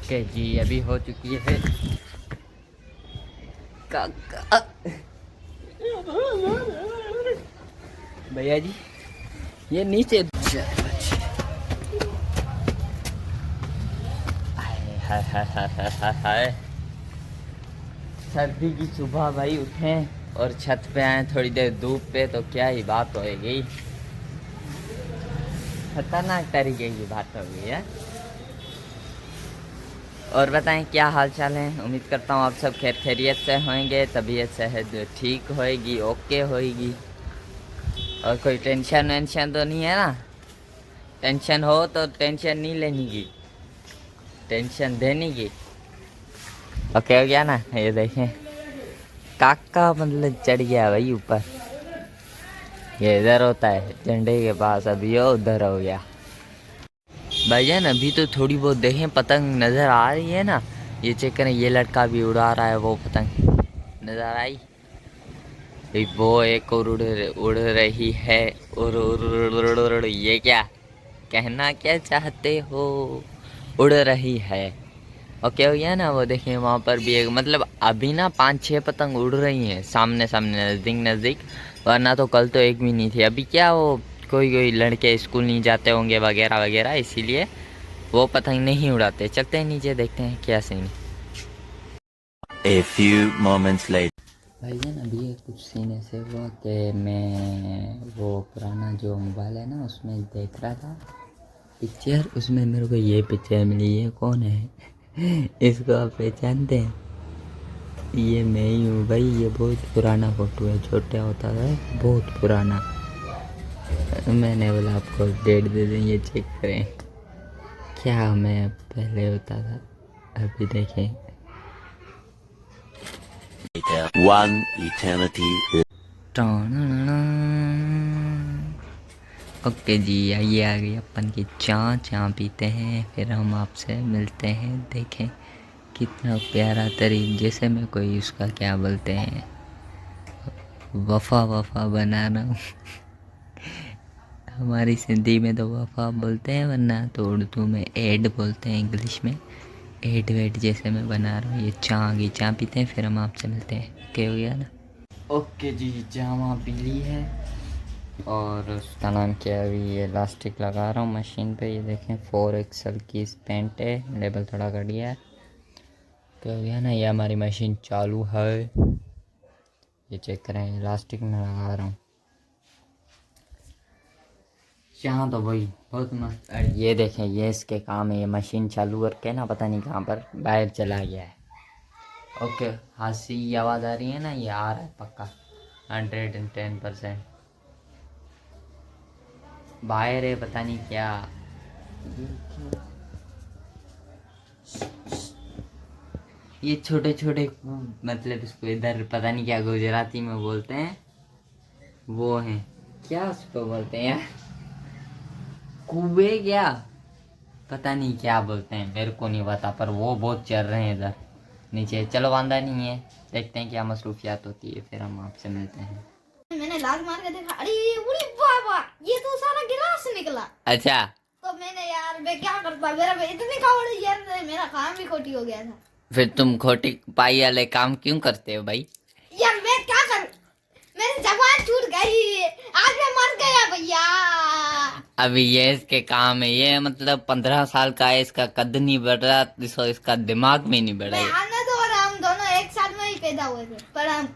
Okay जी, अभी हो चुकी है काका भैया जी, ये नीचे हाय हाय हाय हाय हाय हाय। सर्दी की सुबह भाई उठे और छत पे आए थोड़ी देर धूप पे, तो क्या ही बात होएगी, खतरनाक तरीके की बात हो गई है। और बताएं क्या हाल चाल है। उम्मीद करता हूँ आप सब खैर खैरियत से होंगे, तबीयत सेहत ठीक होएगी, ओके होएगी, और कोई टेंशन वेंशन तो नहीं है ना। टेंशन हो तो टेंशन नहीं लेनी की, टेंशन देने की। ओके हो गया ना। ये देखें काका मतलब चढ़ गया भाई ऊपर, ये इधर होता है झंडे के पास, अभी वो उधर हो गया। भाईजान अभी तो थोड़ी बहुत देखें पतंग नज़र आ रही है ना, ये चेक करें, ये लड़का भी उड़ा रहा है वो पतंग, नज़र आई। वो एक और उड़ रही है। उड़ ये क्या कहना क्या चाहते हो, उड़ रही है। ओके हो गया ना। वो देखिए वहाँ पर भी एक मतलब अभी ना 5-6 पतंग उड़ रही हैं सामने सामने, नज़दीक नज़दीक, वरना तो कल तो एक भी नहीं थी। अभी क्या वो कोई लड़के स्कूल नहीं जाते होंगे वगैरह वगैरह, इसीलिए वो पतंग नहीं उड़ाते। चलते हैं नीचे, देखते हैं क्या scene. A few moments later. भाईजान अभी ये कुछ सीन ऐसे हुआ कि मैं वो पुराना जो मोबाइल है ना उसमें देख रहा था पिक्चर, उसमें मेरे को ये पिक्चर मिली। ये कौन है इसको आप पहचानते हैं? ये मैं ही हूँ भाई। ये बहुत पुराना फ़ोटो है, छोटा होता था बहुत पुराना। मैंने बोला आपको डेट दे दें, ये चेक करें क्या मैं पहले होता था। अभी देखें One eternity. ओके जी, आइए आ गई अपन की चाय पीते हैं, फिर हम आपसे मिलते हैं। देखें कितना प्यारा तरीके से मैं कोई उसका क्या बोलते हैं वफ़ा वफ़ा बना रहा हूँ हमारी सिंधी में तो वफ़ा बोलते हैं, वरना तो उर्दू में ऐड बोलते हैं, इंग्लिश में ऐड वेड जैसे मैं बना रहा हूँ। ये चाय पीते हैं, फिर हम आपसे मिलते हैं। ओके हो गया ना। ओके जी, चाय पी ली है और उसका नाम क्या है, अभी ये इलास्टिक लगा रहा हूँ मशीन पे। ये देखें 4XL की इस पैंट है, लेबल थोड़ा घटिया है। क्या हो गया ना, ये हमारी मशीन चालू है। ये चेक करें, इलास्टिक में लगा रहा हूँ। यहाँ तो भाई बहुत मस्त। अरे ये देखें, ये इसके काम है। ये मशीन चालू करके ना पता नहीं कहाँ पर बाहर चला गया है। ओके, हाथी की आवाज़ आ रही है ना, ये आ रहा है पक्का 110%। बाहर है पता नहीं क्या। ये छोटे छोटे मतलब इसको इधर पता नहीं क्या गुजराती में बोलते हैं, वो हैं क्या उसको बोलते हैं यार, कुएं क्या पता नहीं क्या बोलते हैं, मेरे को नहीं पता, पर वो बहुत चल रहे हैं इधर नीचे। चलो वांदा नहीं है, देखते हैं क्या मसरूफियात होती है, फिर हम आपसे मिलते हैं। मैंने लात मार के देखा, अरे उरी बाबा, ये तो सारा गिलास निकला। अच्छा, तो मैंने यार मैं क्या करता, मेरा इतनी कावड़ यार, मेरा काम भी खोटी हो गया था। फिर तुम खोटी पाई वाले काम क्यों करते हो भाई? यार मैं क्या करूं, मेरी जबान छूट गई, आज मैं मर गया भैया। अभी ये इसके काम है, ये मतलब 15 साल का है, इसका कद नहीं बढ़ रहा, इसका दिमाग में नहीं बढ़ा मैं है। आनंद और हम दोनों एक साल में ही पैदा हुए थे, पर हम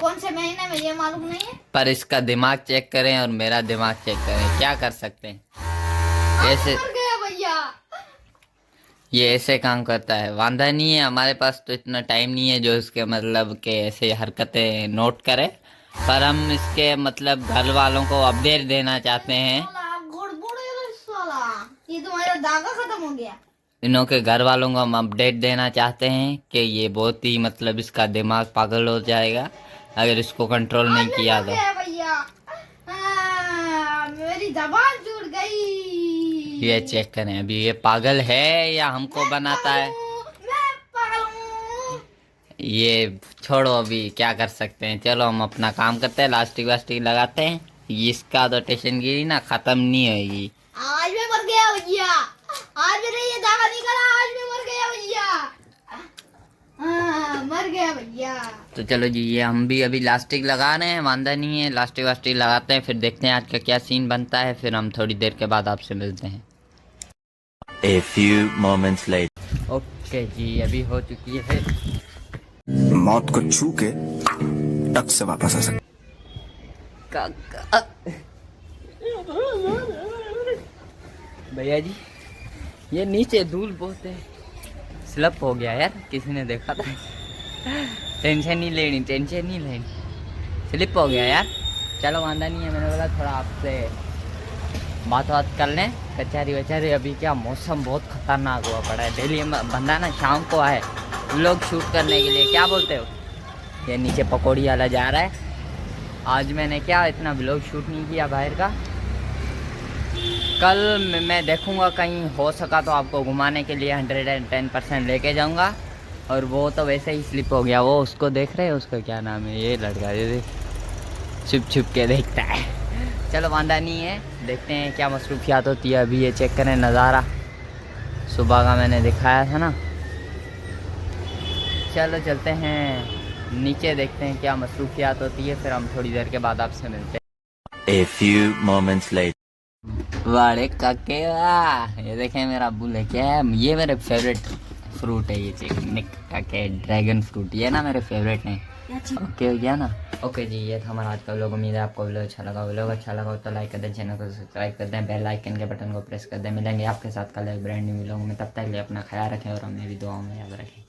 कौन से महीने में ये मालूम नहीं है। पर इसका दिमाग चेक करें और मेरा दिमाग चेक करें, क्या कर सकते हैं। ऐसे मर गया भैया। ये ऐसे काम करता है, वांदा नहीं है। हमारे पास तो इतना टाइम नहीं है जो इसके मतलब के ऐसे हरकतें नोट करे, पर हम इसके मतलब घर वालों को अपडेट देना चाहते हैं। साला ये तुम्हारा दागा खत्म हो गया। इनों के घर वालों को हम अपडेट देना चाहते हैं कि ये बहुत ही मतलब इसका दिमाग पागल हो जाएगा अगर इसको कंट्रोल नहीं किया तो। भैया मेरी जबान छूट गई। ये चेक करें, अभी ये पागल है या हमको बनाता है। मैं पागल हूँ। ये छोड़ो, अभी क्या कर सकते हैं। चलो हम अपना काम करते हैं, लास्टिक वास्टिक लगाते हैं। इसका तो टेंशनगिरी ना खत्म नहीं होगी। आज मैं मर गया भैया, आज मेरा ये दागा निकला, आज मैं मर गया भैया। भैया। तो चलो जी, ये हम भी अभी लास्टिक लगा रहे हैं, वांदा नहीं है, लास्टिक वास्टिक लगाते हैं, फिर देखते हैं आज का क्या सीन बनता है, फिर हम थोड़ी देर के बाद आपसे मिलते हैं। A few moments later. Okay जी, अभी हो चुकी है मौत को छू के टक से वापस आ सकते। भैया जी, ये नीचे धूल बहुत है, स्लिप हो गया यार, किसी ने देखा था। टेंशन नहीं लेनी, टेंशन नहीं लेनी, स्लिप हो गया यार। चलो वांदा नहीं है, मैंने बोला थोड़ा आपसे बात कर लें। कचहरी वचहरी अभी क्या, मौसम बहुत खतरनाक हुआ पड़ा है। डेली बंदा ना शाम को आए लोग शूट करने के लिए, क्या बोलते हो। ये नीचे पकौड़ी वाला जा रहा है। आज मैंने क्या इतना व्लॉग शूट नहीं किया बाहर का। कल मैं देखूंगा, कहीं हो सका तो आपको घुमाने के लिए 110% लेके जाऊंगा। और वो तो वैसे ही स्लिप हो गया, वो उसको देख रहे हैं, उसका क्या नाम है, ये लड़का ये छुप छुप के देखता है। चलो वांदा नहीं है, देखते हैं क्या मसरूफियात होती है। अभी ये चेक करें नज़ारा, सुबह का मैंने दिखाया था ना। चलो चलते हैं नीचे, देखते हैं क्या मसरूफियात होती है, फिर हम थोड़ी देर के बाद आपसे मिलते हैं। A few moments later. वाड़े काके वाह, ये देखें मेरा अब्बू लेके आया, ये मेरे फेवरेट फ्रूट है, ये चिकन काके ड्रैगन फ्रूट, ये ना मेरे फेवरेट हैं। ओके हो गया ना। ओके जी, ये था हमारा आज का व्लॉग। उम्मीद है आपको व्लॉग अच्छा लगा। व्लॉग अच्छा लगा तो लाइक कर दें, चैनल को सब्सक्राइब कर दें, बेल आइकन के बटन को प्रेस कर दें। मिलेंगे आपके साथ कल एक ब्रांड न्यू व्लॉग में, तब तक के लिए अपना ख्याल रखें और हमें भी दुआओं में याद रखें।